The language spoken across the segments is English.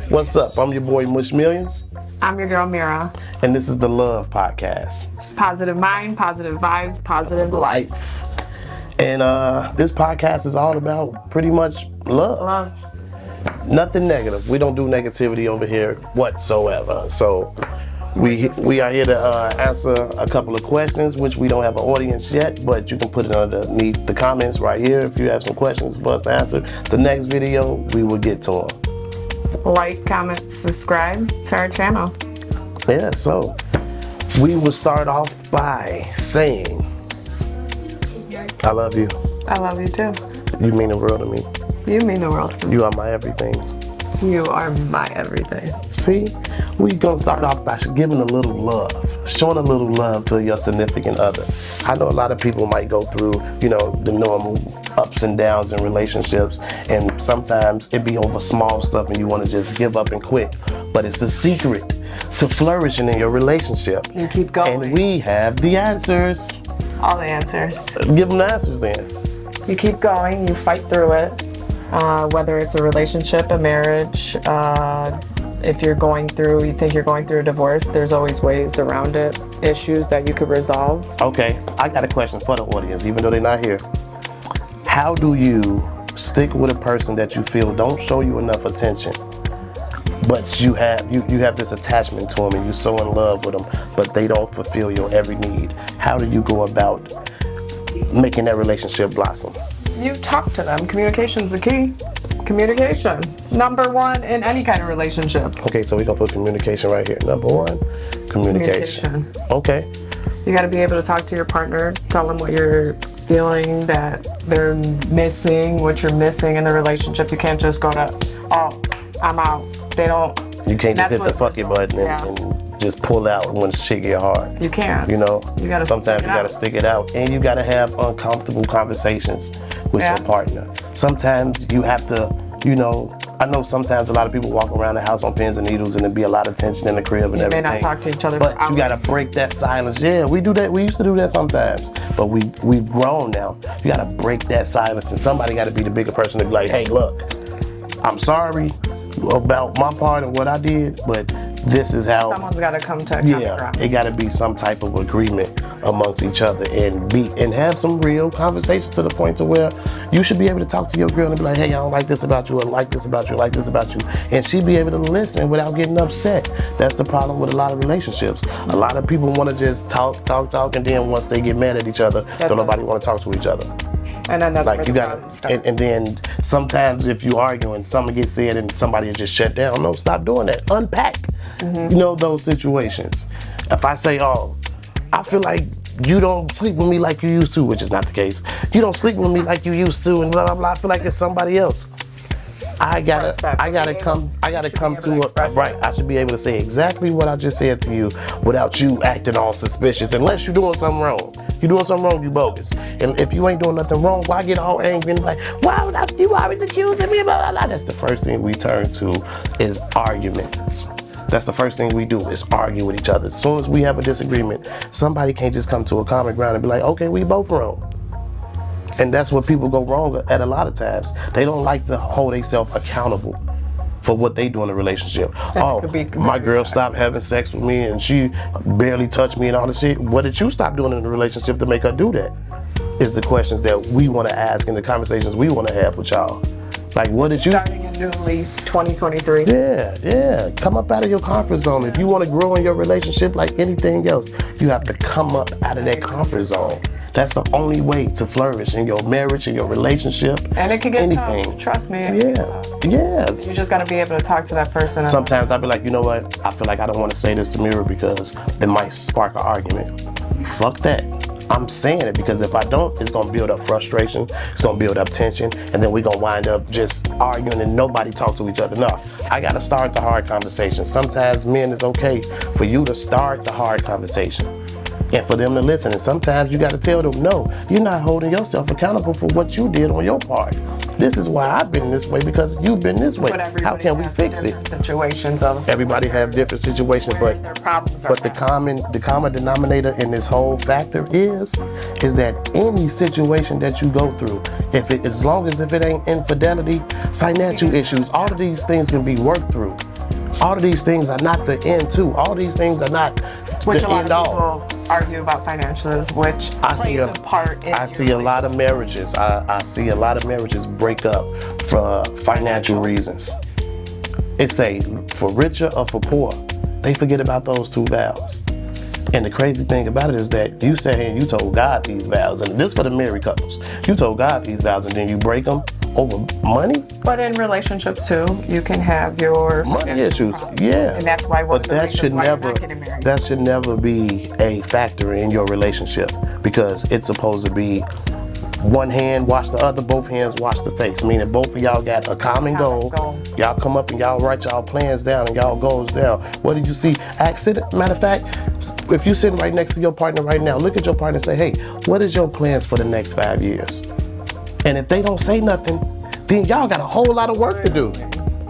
What's up? I'm your boy Mush Millions, I'm your girl Mira. and this is the Love Podcast. Positive mind, positive vibes, positive life. And this podcast is all about pretty much love. Love. Nothing negative. We don't do negativity over here whatsoever. So we are here to answer a couple of questions, which we don't have an audience yet, but you can put it underneath the comments right here if you have some questions for us to answer. The next video, we will get to them. Like, comment, subscribe to our channel. Yeah, so we will start off by saying, I love you. I love you too. You mean the world to me. You mean the world to me. You are my everything. You are my everything. See, we gonna start off by giving a little love, showing a little love to your significant other. I know a lot of people might go through, the normal ups and downs in relationships, and sometimes it be over small stuff and you wanna just give up and quit. But it's a secret to flourishing in your relationship. You keep going. And we have the answers. All the answers. Give them the answers then. You keep going, you fight through it. Whether it's a relationship, a marriage, if you think you're going through a divorce, there's always ways around it, issues that you could resolve. Okay, I got a question for the audience, even though they're not here. How do you stick with a person that you feel don't show you enough attention, but you have this attachment to them and you're so in love with them, but they don't fulfill your every need? How do you go about making that relationship blossom? You talk to them. Communication's the key. Communication. Number one in any kind of relationship. Okay, so we're gonna put communication right here. Number one, communication. Okay. You gotta be able to talk to your partner, tell them what you're feeling, that they're missing, what you're missing in the relationship. You can't just go to, oh, I'm out. They don't. You can't just hit the fuck it button and just pull out when shit get hard. You can't. You gotta sometimes you gotta stick it out, and you gotta have uncomfortable conversations with your partner. Sometimes you have to, I know sometimes a lot of people walk around the house on pins and needles and there be a lot of tension in the crib and everything. You may not talk to each other but for hours. You gotta break that silence. Yeah, we do that. We used to do that sometimes, but we've grown now. You gotta break that silence, and somebody gotta be the bigger person to be like, hey, look, I'm sorry about my part and what I did, but this is how. Someone's got to come to a common ground. It got to be some type of agreement amongst each other and have some real conversations to the point to where you should be able to talk to your girl and be like, hey, I don't like this about you, I like this about you, I like this about you, and she be able to listen without getting upset. That's the problem with a lot of relationships. A lot of people want to just talk, and then once they get mad at each other, don't nobody want to talk to each other. And then that's like you got and then sometimes if you arguing, something gets said and somebody is just shut down. No, stop doing that. Unpack. Those situations. If I say, oh, I feel like you don't sleep with me like you used to, which is not the case. You don't sleep with me like you used to, and blah blah blah. I feel like it's somebody else. I gotta come to a right. I should be able to say exactly what I just said to you without you acting all suspicious. Unless you're doing something wrong. You're doing something wrong, you bogus. And if you ain't doing nothing wrong, why get all angry and like, why would you always accusing me? Blah, blah, blah. That's the first thing we turn to is arguments. That's the first thing we do is argue with each other. As soon as we have a disagreement, somebody can't just come to a common ground and be like, okay, we both wrong. And that's what people go wrong at a lot of times. They don't like to hold themselves accountable for what they do in a relationship. My girl stopped having sex with me and she barely touched me and all this shit. What did you stop doing in the relationship to make her do that? Is the questions that we want to ask and the conversations we want to have with y'all. Like, what did you... Starting a new leaf, 2023. Yeah. Come up out of your comfort zone. If you want to grow in your relationship like anything else, you have to come up out of that comfort zone. That's the only way to flourish in your marriage, in your relationship. And it can get tough. Trust me. Yeah. You just got to be able to talk to that person. Sometimes I'll be like, you know what? I feel like I don't want to say this to Mira because it might spark an argument. Fuck that. I'm saying it because if I don't, it's going to build up frustration, it's going to build up tension, and then we're going to wind up just arguing and nobody talk to each other. No, I got to start the hard conversation. Sometimes, men, it's okay for you to start the hard conversation and for them to listen. And sometimes you got to tell them, no, you're not holding yourself accountable for what you did on your part. This is why I've been this way because you've been this way. How can we fix it? Situations of everybody have different situations, but the common denominator in this whole factor is that any situation that you go through, as long as it ain't infidelity, financial issues, all of these things can be worked through. all of these things are not the end too. All these things are not Which the a lot end of all. people argue about financials, which plays a part in I see a lot of marriages. I see a lot of marriages break up for financial reasons. It say for richer or for poor. They forget about those two vows. And the crazy thing about it is that you sat here and you told God these vows, and this for the married couples. You told God these vows, and then you break them over money. But in relationships too, you can have your Money issues, yeah. and that's why one But of the that reasons should why never, you're not getting married. that should never be a factor in your relationship, because it's supposed to be one hand wash the other, both hands wash the face. Meaning both of y'all got a common goal. Y'all come up and y'all write y'all plans down and y'all goals down. What did you see? Matter of fact, if you're sitting right next to your partner right now, look at your partner and say, hey, what is your plans for the next 5 years? And if they don't say nothing, then y'all got a whole lot of work to do.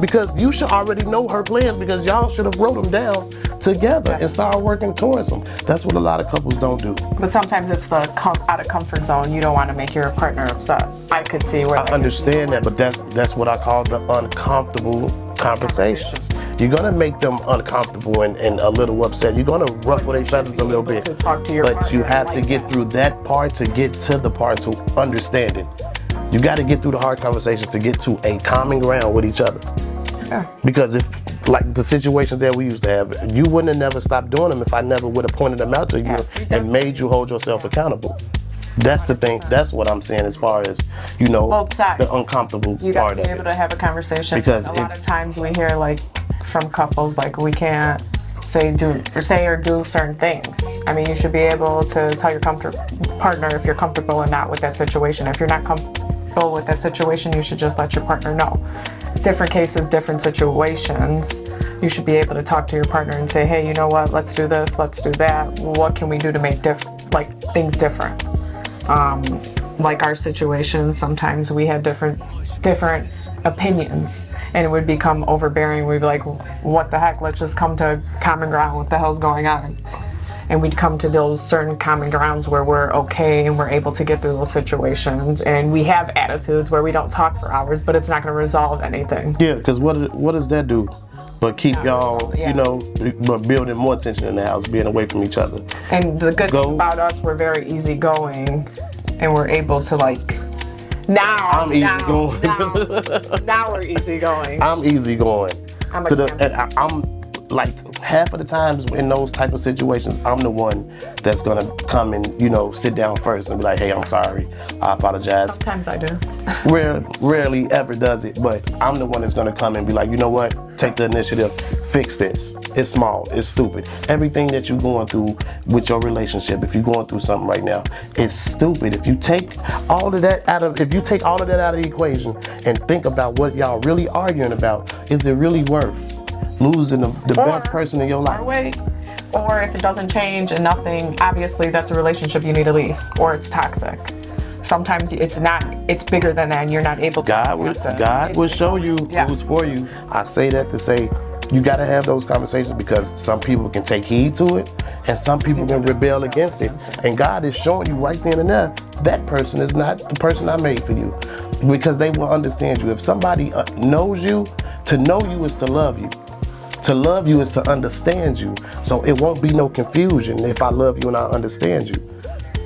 Because you should already know her plans, because y'all should have wrote them down together and start working towards them. That's what a lot of couples don't do. But sometimes it's the out of comfort zone. You don't want to make your partner upset. I could see where I understand that, but that's what I call the uncomfortable conversations. You're gonna make them uncomfortable and a little upset. You're gonna ruffle their feathers a little bit. To talk to your But you partner have to like get that. through that part to get to the part to understand it. You got to get through the hard conversations to get to a common ground with each other. Yeah. Because if, like the situations that we used to have, you wouldn't have never stopped doing them if I never would have pointed them out to you and made you hold yourself accountable. That's the thing. That's what I'm saying as far as, Both sides. the uncomfortable You got part to of be able it. to have a conversation. Because a lot it's- of times we hear like from couples like we can't say or do certain things. I mean, you should be able to tell your partner if you're comfortable or not with that situation. If you're not comfortable with that situation, you should just let your partner know. Different cases, different situations. You should be able to talk to your partner and say, hey, you know what? Let's do this. Let's do that. What can we do to make things different? Like our situation, sometimes we had different opinions, and it would become overbearing. We'd be like, what the heck, let's just come to common ground. What the hell's going on? And we'd come to those certain common grounds where we're okay and we're able to get through those situations. And we have attitudes where we don't talk for hours, but it's not going to resolve anything. Yeah, because what does that do? But keep y'all, yeah. but building more tension in the house, being away from each other. And the good thing about us, we're very easygoing, and we're able to now we're easygoing. I'm easygoing. I'm a I'm like half of the times in those type of situations, I'm the one that's gonna come and sit down first and be like, hey, I'm sorry, I apologize. Sometimes I do. Rarely ever does it, but I'm the one that's gonna come and be like, you know what? Take the initiative, fix this. It's small, it's stupid. Everything that you're going through with your relationship, if you're going through something right now, it's stupid. If you take all of that out of the equation and think about what y'all really arguing about, is it really worth losing the best person in your life? Or if it doesn't change and nothing, obviously that's a relationship you need to leave, or it's toxic. Sometimes it's not, it's bigger than that and you're not able to. God will show you who's for you. I say that to say you got to have those conversations, because some people can take heed to it and some people can rebel against it. And God is showing you right then and there, that person is not the person I made for you, because they will understand you. If somebody knows you, to know you is to love you. To love you is to understand you. So it won't be no confusion if I love you and I understand you.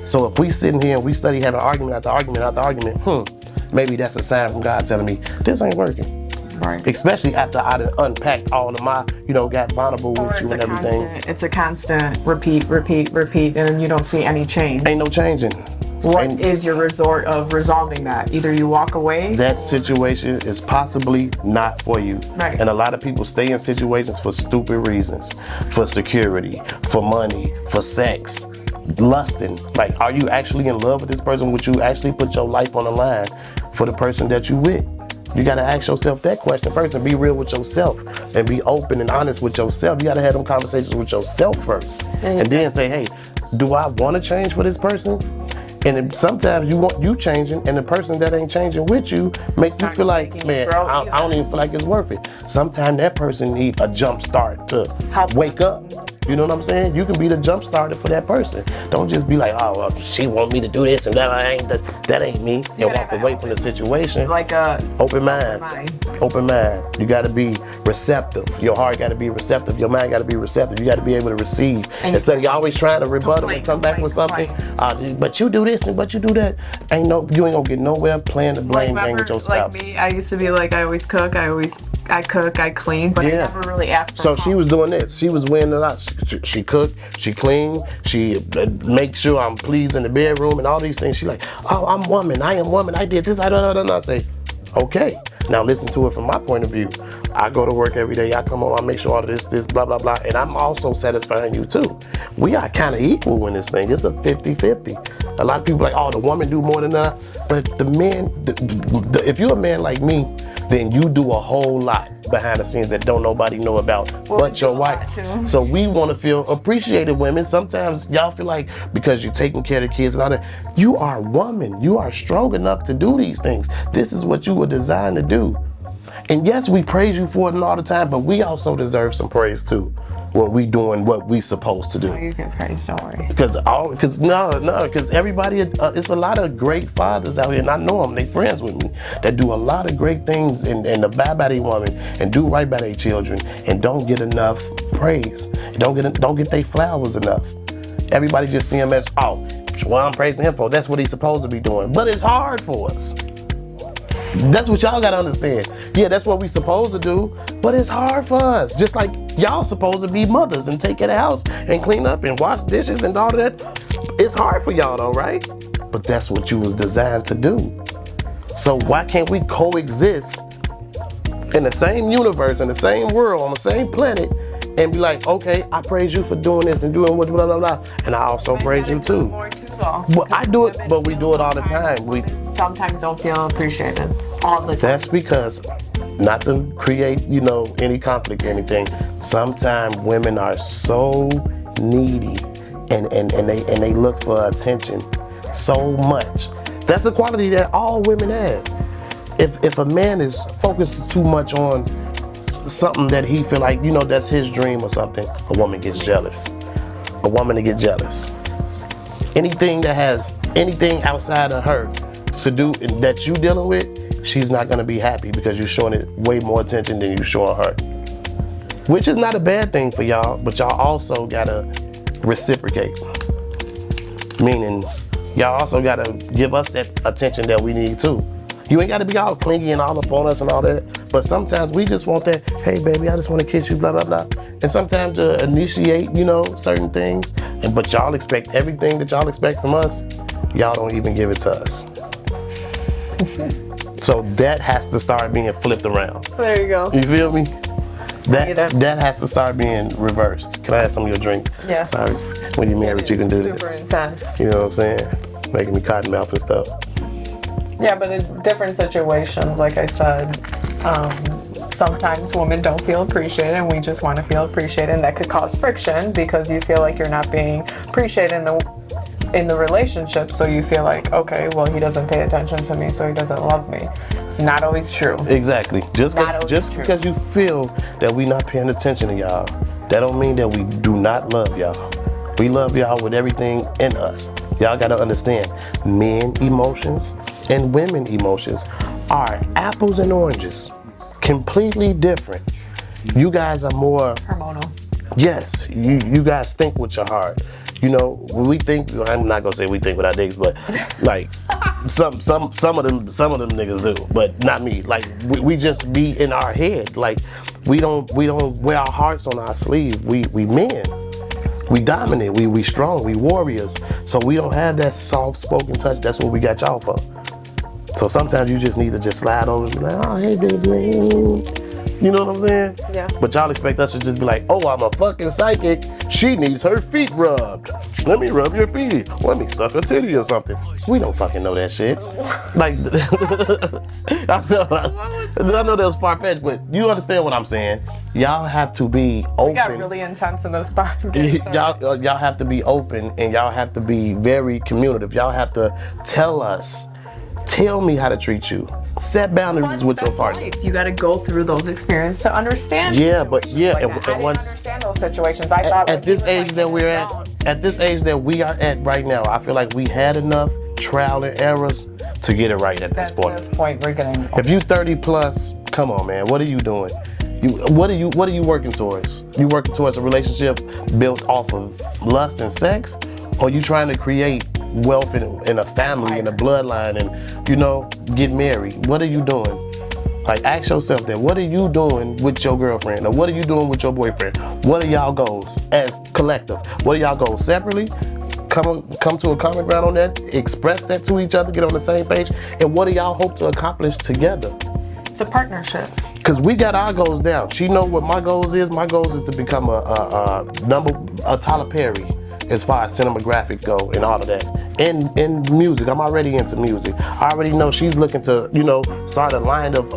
So if we sit in here and we study having argument after argument after argument, maybe that's a sign from God telling me this ain't working. Right. Especially after I done unpacked all of my, got vulnerable with you and everything. It's a constant repeat, and you don't see any change. Ain't no changing. What is your resort of resolving that? Either you walk away. That situation is possibly not for you. Right. And a lot of people stay in situations for stupid reasons. For security, for money, for sex, lusting. Like, are you actually in love with this person? Would you actually put your life on the line for the person that you with? You gotta ask yourself that question first and be real with yourself and be open and honest with yourself. You gotta have them conversations with yourself first. And then say, hey, do I wanna change for this person? And sometimes you changing, and the person that ain't changing with you makes you feel like, man, I don't even feel like it's worth it. Sometimes that person need a jump start to wake up. You know what I'm saying? You can be the jump starter for that person. Don't just be like, oh, well, she want me to do this and that ain't me. And walk away from the situation. Like a open mind. Open mind. You got to be receptive. Your heart got to be receptive. Your mind got to be receptive. You got to be able to receive. And instead of you always trying to rebuttal and come back with something. But you do this and but you do that. You ain't gonna get nowhere playing the blame game with your spouse. Like me, I used to be like, I always cook. I cook, I clean, but I never really asked for So she was doing this. She was winning a lot. She cooked, she cleaned, she make sure I'm pleased in the bedroom and all these things. She like, oh, I am woman, I did this, I don't know. I say, okay. Now listen to it from my point of view. I go to work every day, I come home, I make sure all this, blah, blah, blah, and I'm also satisfying you too. We are kind of equal in this thing. It's a 50-50. A lot of people like, oh, the woman do more than that. But the man, if you're a man like me, then you do a whole lot behind the scenes that don't nobody know about but your wife. So we want to feel appreciated, women. Sometimes y'all feel like because you're taking care of the kids and all that, you are a woman. You are strong enough to do these things. This is what you were designed to do. And yes, we praise you for it all the time, but we also deserve some praise too when we doing what we supposed to do. Oh, you get praise, don't worry. Because everybody, it's a lot of great fathers out here, and I know them, they friends with me, that do a lot of great things and abide by their woman and do right by their children and don't get enough praise. Don't get their flowers enough. Everybody just see him as, oh, well, I'm praising him for, that's what he's supposed to be doing. But it's hard for us. That's what y'all gotta understand. Yeah, that's what we supposed to do, but it's hard for us. Just like y'all supposed to be mothers and take care of the house and clean up and wash dishes and all that. It's hard for y'all though, right? But that's what you was designed to do. So why can't we coexist in the same universe, in the same world, on the same planet, and be like, okay, I praise you for doing this and doing what blah blah blah, and I also praise you too. Well, I do it, but we do it all the time. We sometimes don't feel appreciated all the time. That's because, not to create, any conflict or anything, sometimes women are so needy and they look for attention so much. That's a quality that all women have. If a man is focused too much on something that he feel like, that's his dream or something, a woman gets jealous. A woman to get jealous. Anything that has anything outside of her to do that you dealing with, she's not gonna be happy because you're showing it way more attention than you showing her. Which is not a bad thing for y'all, but y'all also gotta reciprocate. Meaning, y'all also gotta give us that attention that we need too. You ain't gotta be all clingy and all up on us and all that, but sometimes we just want that, hey baby, I just wanna kiss you, blah, blah, blah. And sometimes to initiate, certain things, but y'all expect everything that y'all expect from us, y'all don't even give it to us. So that has to start being flipped around. There you go. You feel me? That has to start being reversed. Can I have some of your drink? Yes. Sorry, when you're married, you can do this. Super intense. You know what I'm saying? Making me cotton mouth and stuff. Yeah, but in different situations, like I said, sometimes women don't feel appreciated and we just want to feel appreciated, and that could cause friction because you feel like you're not being appreciated in the relationship, so you feel like, okay, well, he doesn't pay attention to me, so he doesn't love me. It's not always true. Exactly. Just because you feel that we not paying attention to y'all, that don't mean that we do not love y'all. We love y'all with everything in us. Y'all gotta understand, men emotions and women emotions are apples and oranges. Completely different. You guys are more hormonal. Yes, you guys think with your heart. We think. I'm not gonna say we think with our dicks, but like some of them niggas do, but not me. Like we just be in our head. Like we don't wear our hearts on our sleeve. We men. We dominant. We strong. We warriors. So we don't have that soft spoken touch. That's what we got y'all for. So sometimes you just need to just slide over and be like, oh, hey, baby. You know what I'm saying? Yeah. But y'all expect us to just be like, oh, I'm a fucking psychic. She needs her feet rubbed. Let me rub your feet. Let me suck a titty or something. We don't fucking know that shit. Like, I know that was far-fetched, but you understand what I'm saying. Y'all have to be open. We got really intense in this podcast. Y'all have to be open and y'all have to be very communicative. Y'all have to tell us Tell me how to treat you. Set boundaries with your partner. Life. You got to go through those experiences to understand. Yeah, but yeah, like and I didn't once understand those situations. I thought at this age that we're at this age that we are at right now, I feel like we had enough trial and errors to get it right at this point. At this point, we're getting. If you 30 plus, come on, man, what are you doing? What are you working towards? You working towards a relationship built off of lust and sex, or you trying to create wealth in a family, in a bloodline, and get married? What are you doing? Like, ask yourself that. What are you doing with your girlfriend, or what are you doing with your boyfriend? What are y'all goals as collective? What are y'all goals separately? Come to a common ground on that. Express that to each other. Get on the same page. And what do y'all hope to accomplish together? It's a partnership. Cause we got our goals down. She know what my goals is. My goals is to become a Tyler Perry as far as cinematographic go and all of that. In music, I'm already into music. I already know she's looking to, start a line of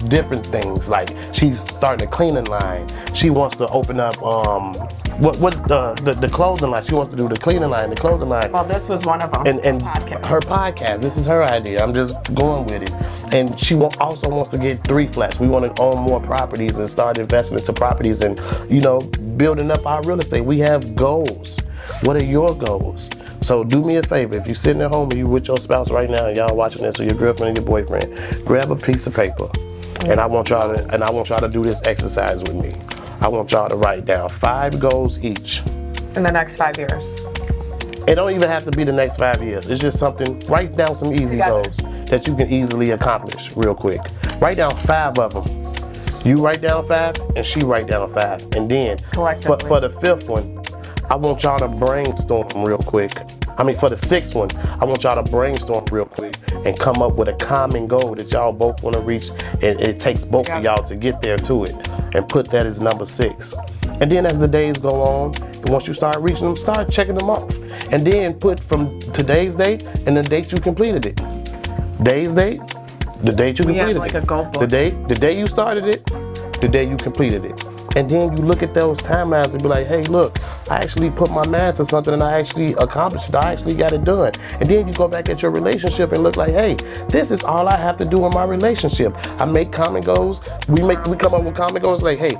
different things. Like, she's starting a cleaning line. She wants to open up the clothing line. She wants to do the cleaning line, the clothing line. Well, this was one of them. And her podcast. This is her idea. I'm just going with it. And she also wants to get 3 flats. We want to own more properties and start investing into properties and, building up our real estate. We have goals. What are your goals? So do me a favor. If you're sitting at home and you with your spouse right now and y'all watching this, or your girlfriend or your boyfriend, grab a piece of paper. And I want y'all to do this exercise with me. I want y'all to write down 5 goals each. In the next 5 years. It don't even have to be the next 5 years. It's just something. Write down some easy goals that you can easily accomplish real quick. Write down 5 of them. You write down 5 and she write down 5. And then for the 5th one, I want y'all to brainstorm real quick. For the 6th one, I want y'all to brainstorm real quick and come up with a common goal that y'all both want to reach. And it takes both of y'all to get there to it. And put that as number 6. And then as the days go on, once you start reaching them, start checking them off. And then put from today's date and the date you completed it. Day's date, the date you completed like it. A goal book. The day you started it, the day you completed it. And then you look at those timelines and be like, hey, look, I actually put my mind to something and I actually accomplished it. I actually got it done. And then you go back at your relationship and look like, hey, this is all I have to do in my relationship. I make common goals. We come up with common goals like, hey,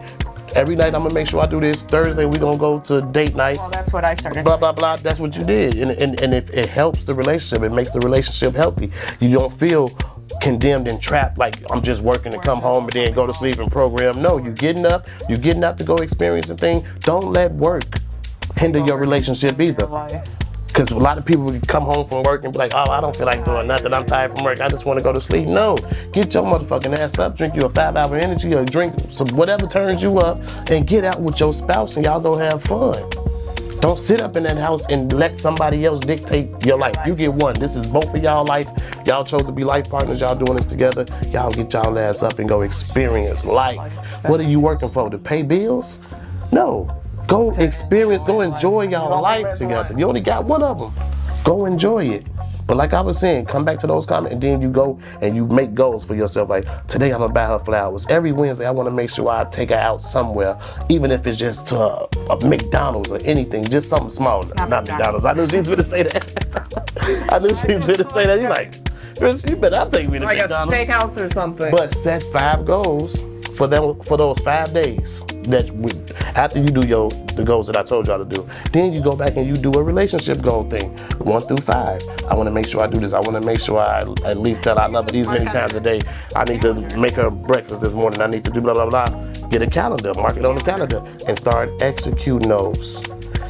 every night I'm gonna make sure I do this. Thursday we gonna go to date night. Well, that's what I started. Blah, blah, blah. That's what you did. And it helps the relationship. It makes the relationship healthy. You don't feel condemned and trapped like I'm just working to come home and then go to sleep and program. No, you getting up to go experience a thing. Don't let work hinder your relationship either. Because a lot of people come home from work and be like, oh, I don't feel like doing nothing. I'm tired from work. I just want to go to sleep. No, get your motherfucking ass up, drink you a 5-hour energy or drink some whatever turns you up and get out with your spouse and y'all gonna have fun. Don't sit up in that house and let somebody else dictate your life. You get one. This is both of y'all life. Y'all chose to be life partners. Y'all doing this together. Y'all get y'all ass up and go experience life. What are you working for? To pay bills? No. Go experience, go enjoy y'all life together. You only got one of them. Go enjoy it. But like I was saying, come back to those comments and then you go and you make goals for yourself. Like, today I'm gonna buy her flowers. Every Wednesday I wanna make sure I take her out somewhere, even if it's just to a McDonald's or anything, just something small. Not McDonald's. I knew she was gonna say that. I knew she was gonna say that. You're like, you better not take me to McDonald's. Like a steakhouse or something. But set 5 goals for those 5 days after you do the goals that I told y'all to do. Then you go back and you do a relationship goal thing, 1 through 5. I want to make sure I do this. I want to make sure I at least tell her I love her these many times a day. I need to make her breakfast this morning. I need to do blah, blah, blah. Get a calendar, mark it on the calendar, and start executing those.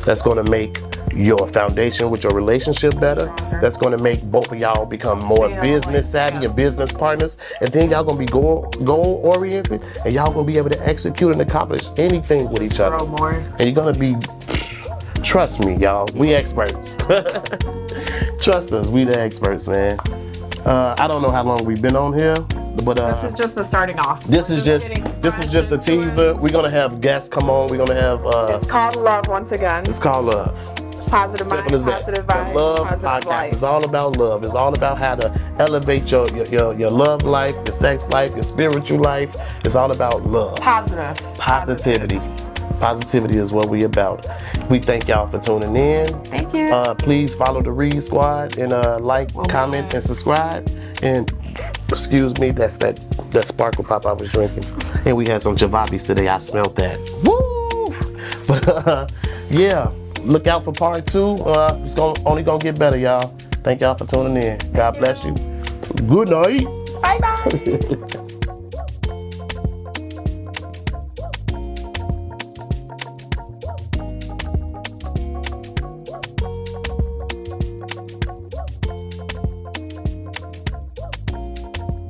That's going to make your foundation with your relationship better. That's going to make both of y'all become more business savvy and business partners. And then y'all going to be goal oriented, and y'all going to be able to execute and accomplish anything with each other. And you're going to be, trust me, y'all, we experts. Trust us, we the experts, man. I don't know how long we've been on here, but this is just the starting off. This is just a teaser. We're gonna have guests come on. We're gonna have. It's called Love once again. It's called Love. Positive mind, positive vibes, Love positive podcast. life. It's all about love. It's all about how to elevate your love life, your sex life, your spiritual life. It's all about love. Positivity. Positivity is what we about. We thank y'all for tuning in. Thank you. Please follow the Reed Squad and like, comment, and subscribe. And excuse me, that's that sparkle pop I was drinking. And we had some Javapis today. I smelled that. Woo! But yeah, look out for part 2. It's only gonna get better, y'all. Thank y'all for tuning in. God bless you. Good night. Bye bye.